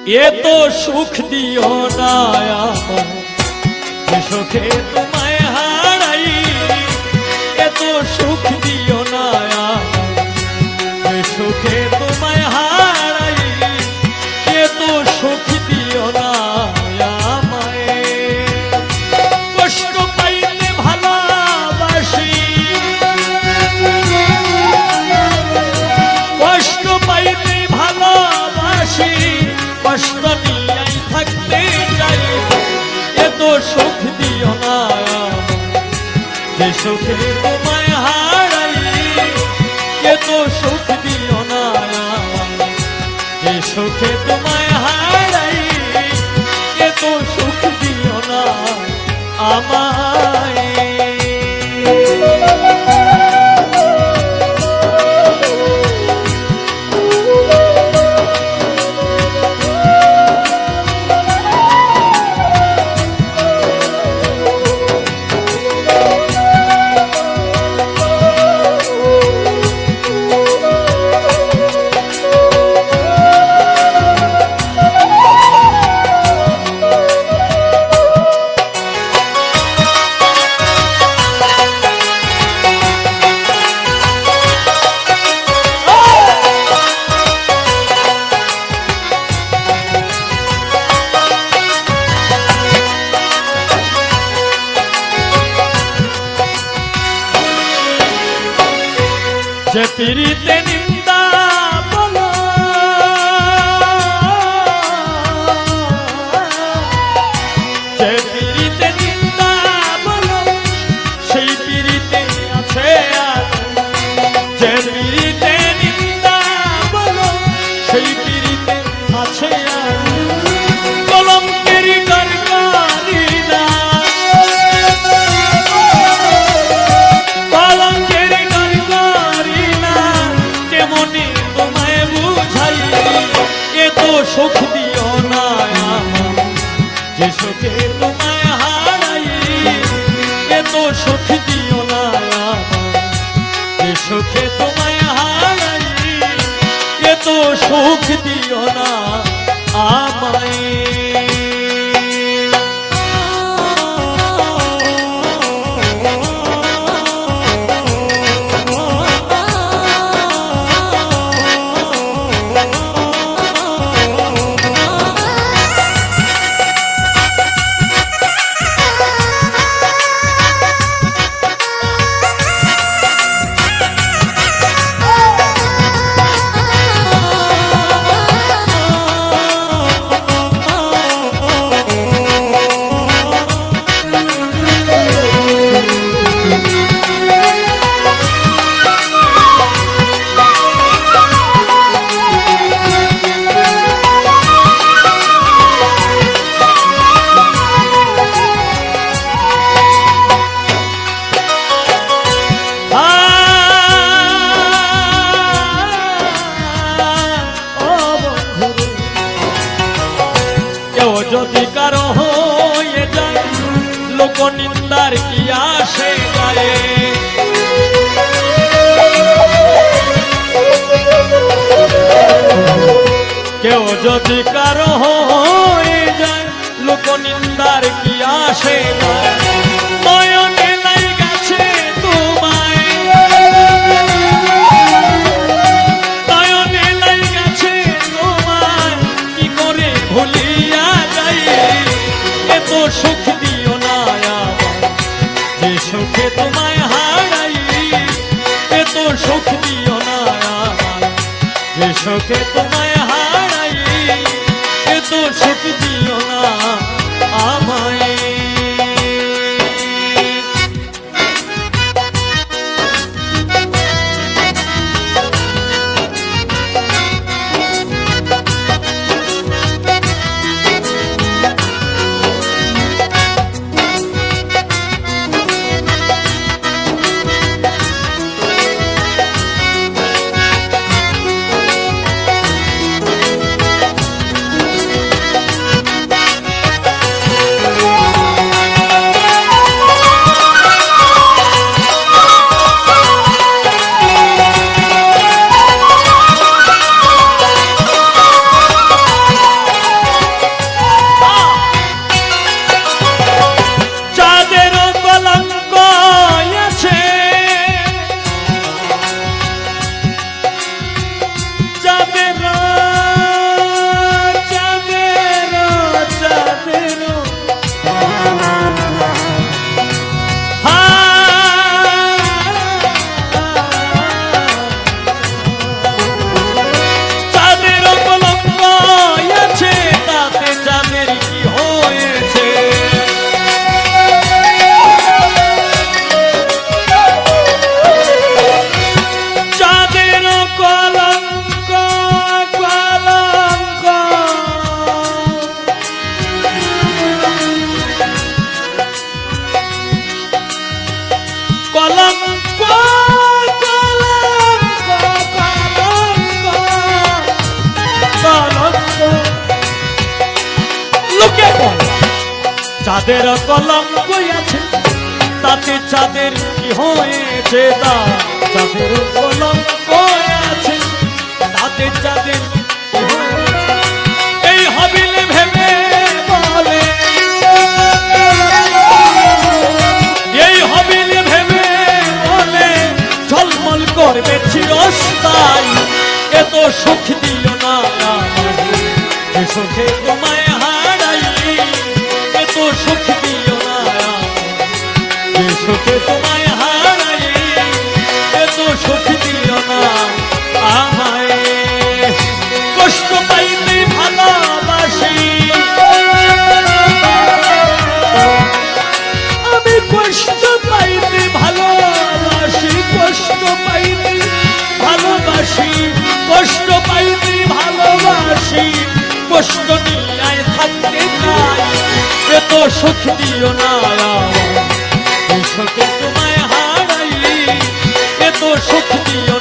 এ তো সুখ দিও না আমায় সুখে তোমায় হারাই এ তো সুখ দিও না আমায় সুখে তোমায় হারাই এ তো সুখ দিও না আমায় কষ্ট পাইতে ভালোবাসি কষ্ট পাইতে ভালোবাসি কষ্ট নিয়েই থাকতে চাই এ তো সুখ দিও না যে সুখে তোমায় হারাই এ তো সুখ দিও না যে সুখে তোমায় হারাই এ তো সুখ দিও না আমায় যে পিরিতে নিন্দা বলো যে পিরিতে নিন্দা বলো সেই পিরিতে আছে যে পিরিতে নিন্দা বলো সেই পিরিতে আছে কলঙ্কের কারখানি না কলঙ্কের কারখানি না কেমনে তোমায় বুঝাই এ তো সুখ দিও না যে সুখে তোমায় হারাই এ তো সুখ দিও না যে সুখে তোমায় হারাই এ তো সুখ দিও না আমায় যদি কারো হয়ে যায় লোক নিন্দার কি আসে যায় কেউ যদি কারো হয়ে যায় লোক নিন্দার কি আসে যায় নয়নে লাই গেছে তোমায় নয়নে লাই গেছে তোমায় কি করে ভুলিয়া এ তো সুখ দিও না যে সুখে তোমায় হারাই এ তো সুখ দিও না যে সুখে তোমায় হারাই এ তো সুখ দিও না আমায় চাঁদের কলঙ্ক আছে তাতে চাঁদের কি হয়েছে তা চাঁদের কলঙ্ক আছে তাতে চাঁদের কি হয়েছে এই হাবিলে ভেবে বলে এই হাবিলে ভেবে বলে ঝলমল করবে চিরস্থায়ী এত সুখ দিও না যে সুখে তোমায় হারাই এত সুখ দিও না যে সুখে তোমায় হারাই এত সুখ দিও না আমায় কষ্ট পাইতে ভালোবাসি আমি কষ্ট পাইতে ভালোবাসি কষ্ট পাইতে ভালোবাসি কষ্ট পাইতে ভালোবাসি কষ্ট নিয়ে থাকতে চাই এত সুখ দিও না এই সুখে তোমায় হারাই এত সুখ দিও